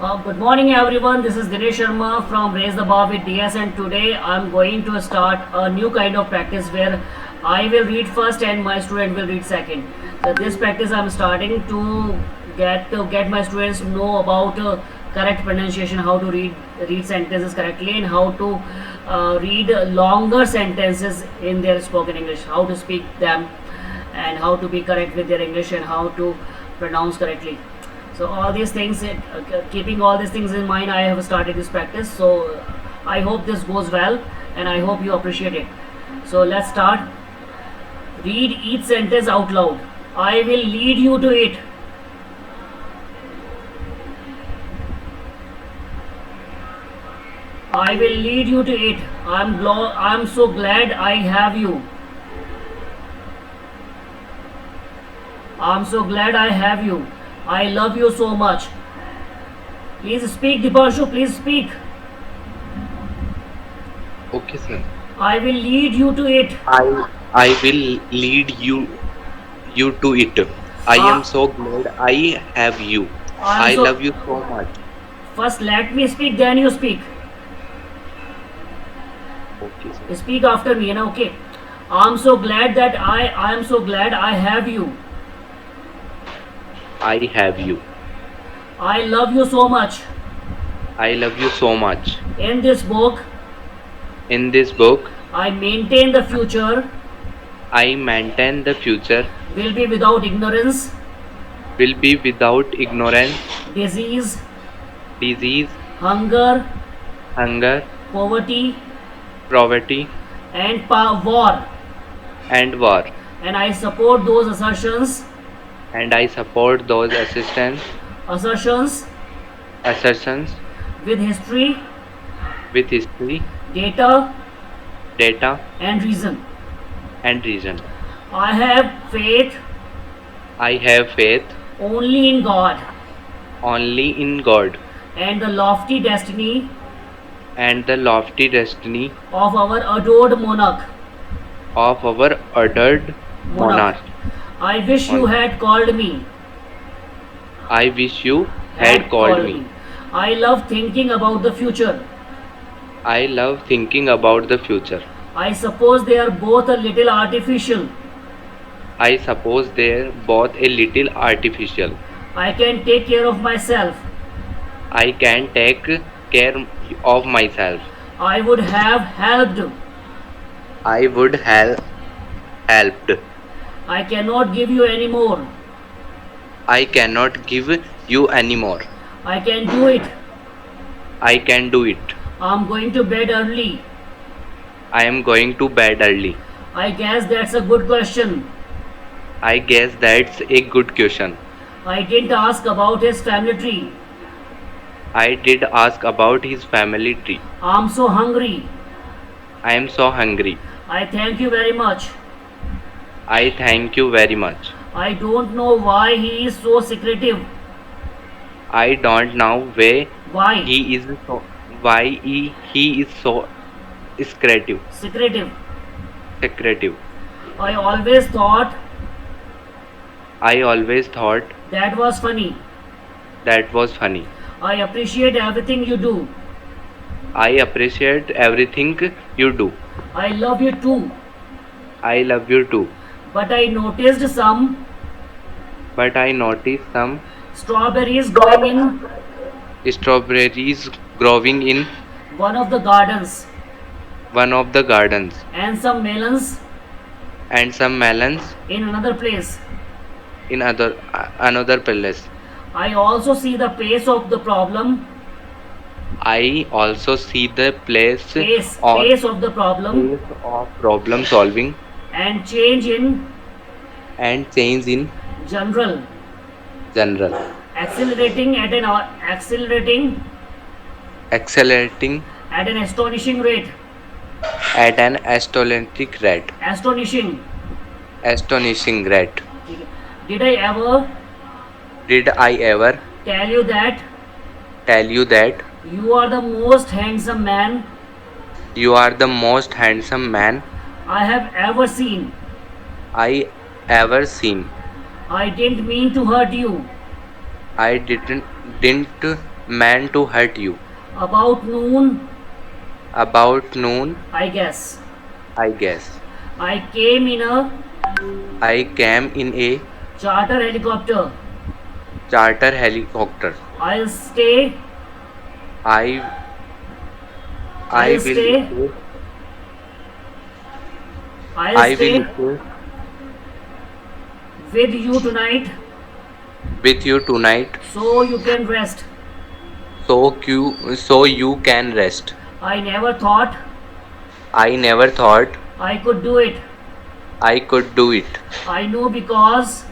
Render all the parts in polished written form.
Good morning, everyone. This is Dinesh Sharma from Raise the Bar with DS, and today I'm going to start a new kind of practice where I will read first and my student will read second. So this practice I'm starting to get my students know about correct pronunciation, how to read sentences correctly, and how to read longer sentences in their spoken English, how to speak them, and how to be correct with their English and how to pronounce correctly. So all these things, keeping all these things in mind, I have started this practice. So I hope this goes well and I hope you appreciate it. So let's start. Read each sentence out loud. I will lead you to it. I will lead you to it. I'm so glad I have you. I'm so glad I have you. I love you so much. Please speak, Dipanshu. Please speak. Okay, sir. I will lead you to it. I will lead you to it. I am Uh, so glad I have you. I'm I so. love you so much. First, let me speak, then you speak. Okay, sir. Speak after me, na? Okay. I'm so glad that I am so glad I have you. I have you. I love you so much. I love you so much. In this book, In this book, I maintain the future I maintain the future will be without ignorance, will be without ignorance, disease, disease, hunger, hunger, poverty, poverty, and war. and war. And I support those And I support those assertions assertions with history, with history, data, data, and reason. and reason. I have faith I have faith only in God only in God and the lofty destiny and the lofty destiny of our adored monarch. of our adored Monarch. monarch. I wish you Monarch. had called me. I wish you had Had called called me. me. I love thinking about the future. I love thinking about the future. I suppose they are both a little artificial. I suppose they're both a little artificial. I can take care of myself. I can take care of myself. I would have helped. I would have helped. I cannot give you any more. I cannot give you any more. I can do it. I can do it. I'm going to bed early. I am going to bed early. I guess that's a good question. I guess that's a good question. I didn't ask about his family tree. I did ask about his family tree. I'm so hungry. I am so hungry. I thank you very much. I thank you very much. I don't know why he is so secretive. I don't know Why? he is so he is so secretive. Secretive. Secretive. I always thought I always thought that was funny. that was funny. I appreciate everything you do. I appreciate everything you do. I love you too. I love you too. But I noticed some But I noticed some strawberries growing in strawberries growing in one of the gardens one of the gardens and some melons and some melons in another place. in another place. I also see the pace of the problem, I also see the pace of the problem place of problem solving and change in and change in general, general, accelerating accelerating at an astonishing rate. at an astonishing rate. Astonishing. Astonishing rate. Did I ever Did I ever tell you that tell you that you are the most handsome man you are the most handsome man I have ever seen? I ever seen? I didn't mean to hurt you. I didn't man to hurt you. About noon, About noon, I guess. I guess. I came in a I came in a charter helicopter. charter helicopter. I'll stay, I I I'll will stay, stay, I'll I will stay stay with you tonight with you tonight so you can rest. so you can rest. I never thought I never thought I could do it. I could do it. I know because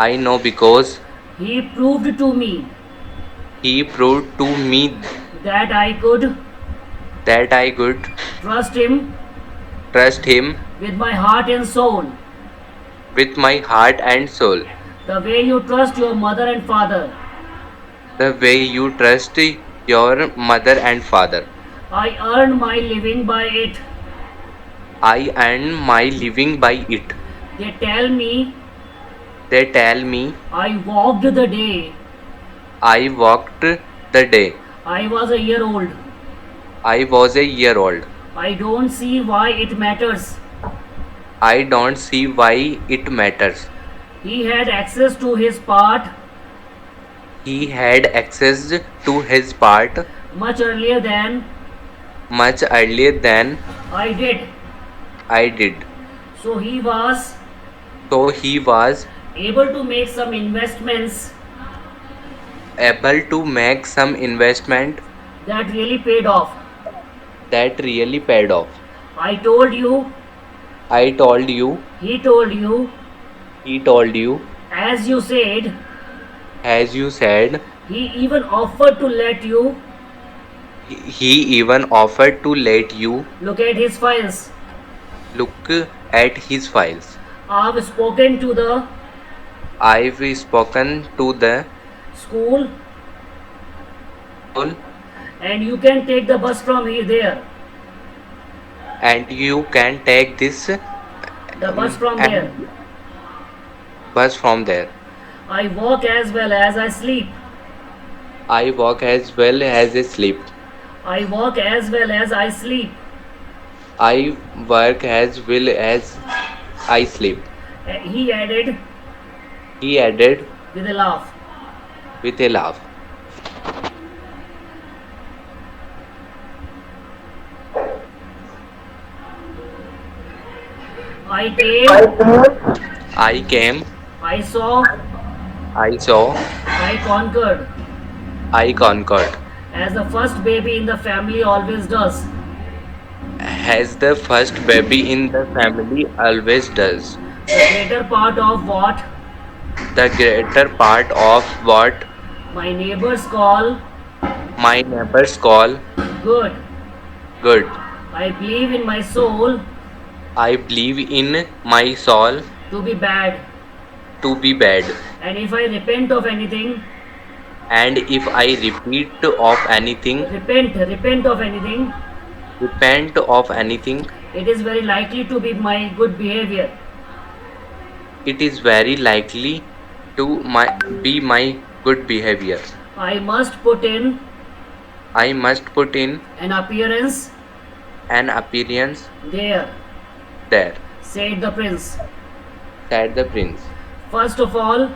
I know because he proved to me he proved to me that I could that I could trust him trust him with my heart and soul, with my heart and soul, the way you trust your mother and father. the way you trust your mother and father. I earned my living by it. I earn my living by it. They tell me They tell me I walked the day I walked the day I was a year old. I was a year old. I don't see why it matters. I don't see why it matters. He had access to his part He had access to his part much earlier than much earlier than I did. I did. So he was So he was able to make some investments able to make some investment that really paid off. that really paid off. I told you, I told you, he told you, he told you, as you said, as you said, he even offered to let you he even offered to let you look at his files. look at his files. I've spoken to the I've spoken to the school school and you can take the bus from here there. and you can take this The bus from there. and bus from there. I walk as well as I sleep. I walk as well as I sleep. I walk as well as I sleep. I work as well as I sleep. He added He added with a laugh. with a laugh. I came, I came, I saw, I saw, I conquered, I conquered. as the first baby in the family always does. As the first baby in the family always does. The greater part of what The greater part of what my neighbors call my neighbors call good. good. I believe in my soul I believe in my soul to be bad. to be bad. And if I repent of anything, And if I repent of anything, repent of anything, it is very likely to be my good behavior. it is very likely to be my good behavior. I must put in I must put in an appearance an appearance there, there, said the prince. said the prince. First of all,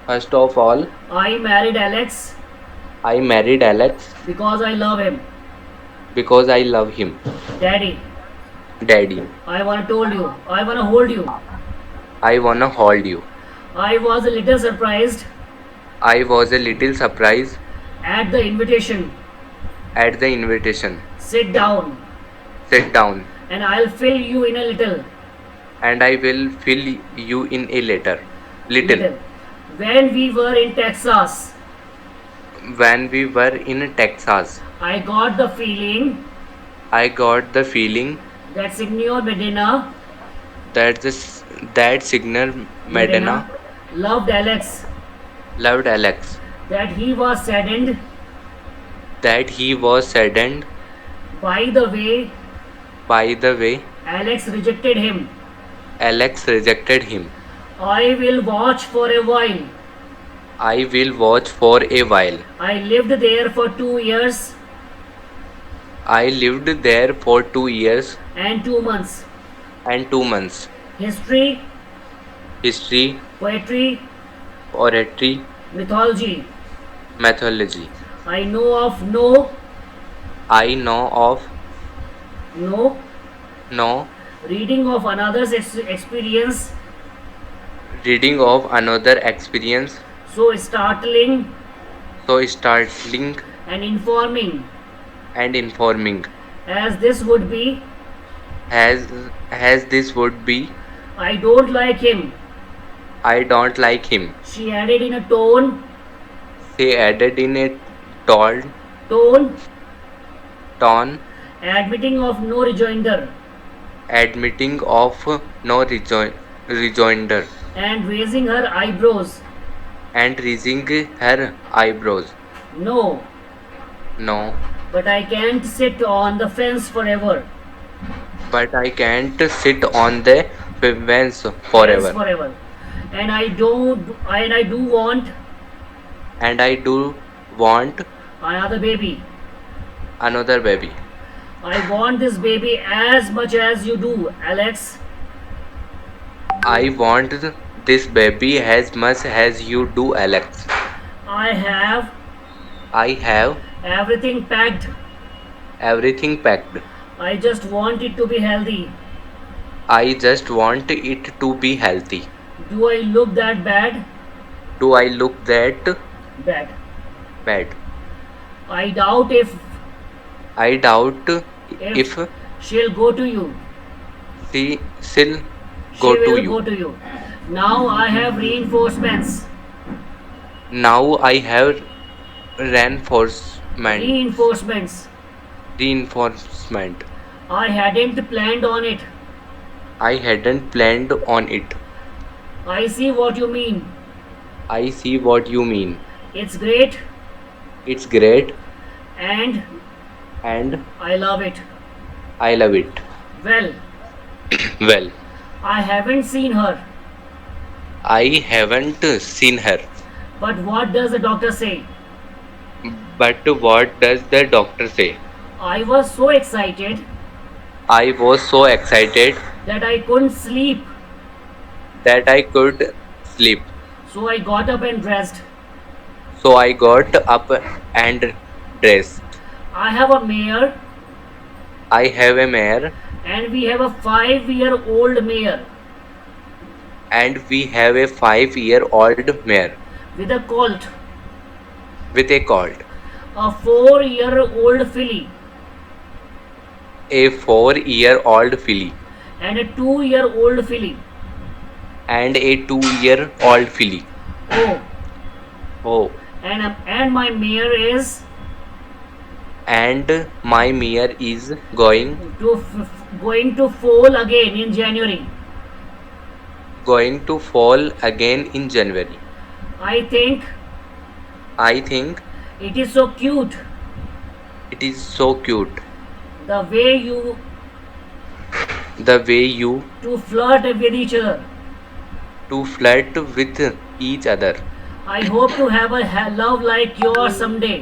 First of all, I married Alex I married Alex because I love him. because I love him. Daddy, Daddy, I wanna told you, I wanna hold you. I wanna hold you. I was a little surprised I was a little surprised at the invitation. at the invitation. Sit down Sit down, and I'll fill you in a little. and I will fill you in a letter. Little. When we were in Texas, When we were in Texas, I got the feeling I got the feeling that Signor Medina, that that Signor Medina loved Alex, loved Alex, that he was saddened that he was saddened by the way by the way Alex rejected him. Alex rejected him. I will watch for a while. I will watch for a while. I lived there for 2 years I lived there for 2 years and 2 months. and 2 months. History, History, poetry, poetry, mythology. mythology. I know of no, I know of no, no reading of another's experience reading of another experience so startling so startling and informing and informing as this would be. as this would be. I don't like him, I don't like him. she added in a She added in a tall tone, tone, admitting of no rejoinder, admitting of no rejoinder, and raising her eyebrows. and raising her eyebrows. No, No, but I can't sit on the fence forever. but I can't sit on the fence Fence forever. forever. And I do want And I do want another baby. another baby. I want this baby as much as you do, Alex. I want this baby as much as you do, Alex. I have I have everything packed. everything packed. I just want it to be healthy. I just want it to be healthy. Do I look that bad? Do I look that Bad. bad? I doubt I doubt if if she'll go to you. she'll She go to will you. go to you. Now I have reinforcements. Now I have reinforcement. Reinforcements. Reinforcement. I hadn't planned on it. I hadn't planned on it. I see what you mean. I see what you mean. It's great It's great and and I love it. I love it. Well, Well, I haven't seen her. I haven't seen her. But what does the doctor say? But what does the doctor say? I was so excited I was so excited that I couldn't sleep. that I could sleep. So I got up and dressed. So I got up and dressed. I have a mare I have a mare and we have a 5-year-old mare and we have a 5-year-old mare with a colt, with a colt, a 4-year-old filly, a 4-year-old filly, and a 2-year-old filly. and a 2-year-old filly. Oh, Oh, and my mare is and my mare is going to foal again in January. going to fall again in January. I think I think it is so cute it is so cute the way you the way you to flirt with each other. to flirt with each other. I hope to have a love like yours someday.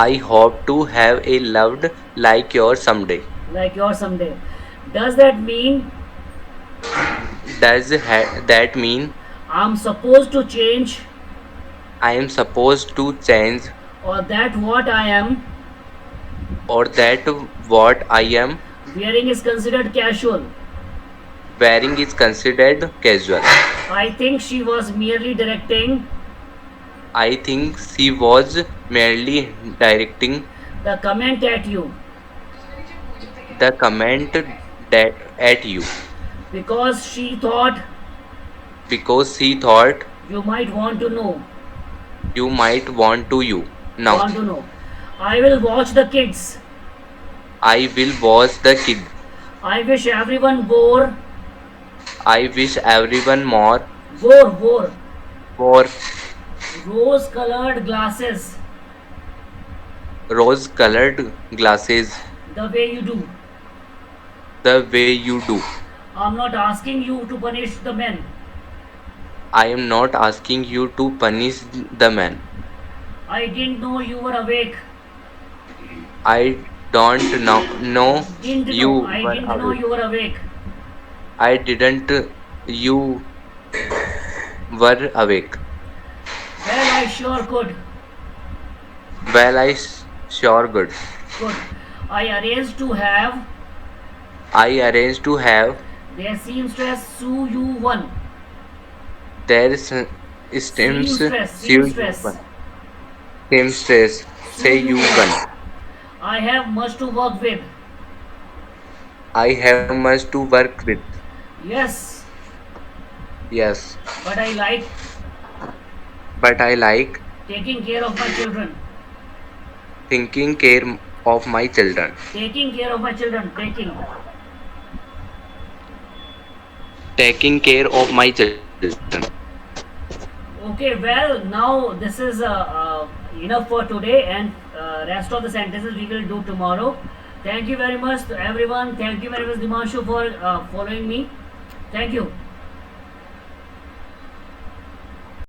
I hope to have a loved like yours someday. Like yours someday. Does that mean Does that mean I'm supposed to change I am supposed to change, or that what I am or that what I am wearing is considered casual? wearing is considered casual? I think she was merely directing I think she was merely directing the comment at you the comment that at you because she thought because she thought you might want to know. you might want to you. Now, Want to know. I will watch the kids. I will watch the kid. I wish everyone wore I wish everyone more wore for rose colored glasses rose colored glasses the way you do. the way you do. I'm not asking you to punish the men. I am not asking you to punish the man. I didn't know you were awake. I don't know Didn't know. you I were didn't know awake. you were awake. I didn't you were awake. Well, I sure could. Well, sure good. Good. I arranged to have I arranged to have their seamstress sue you one. their stems Seamstress, sue you seamstress, one. Seamstress sue say you you one. one. I have much to work with. I have much to work with. Yes, Yes, but I like but I like taking care of my children. taking care of my children. Taking care of my children. Taking. Taking care of my children. Okay, well, now this is enough for today, and rest of the sentences we will do tomorrow. Thank you very much to everyone. Thank you very much, Dimanshu, for following me. Thank you.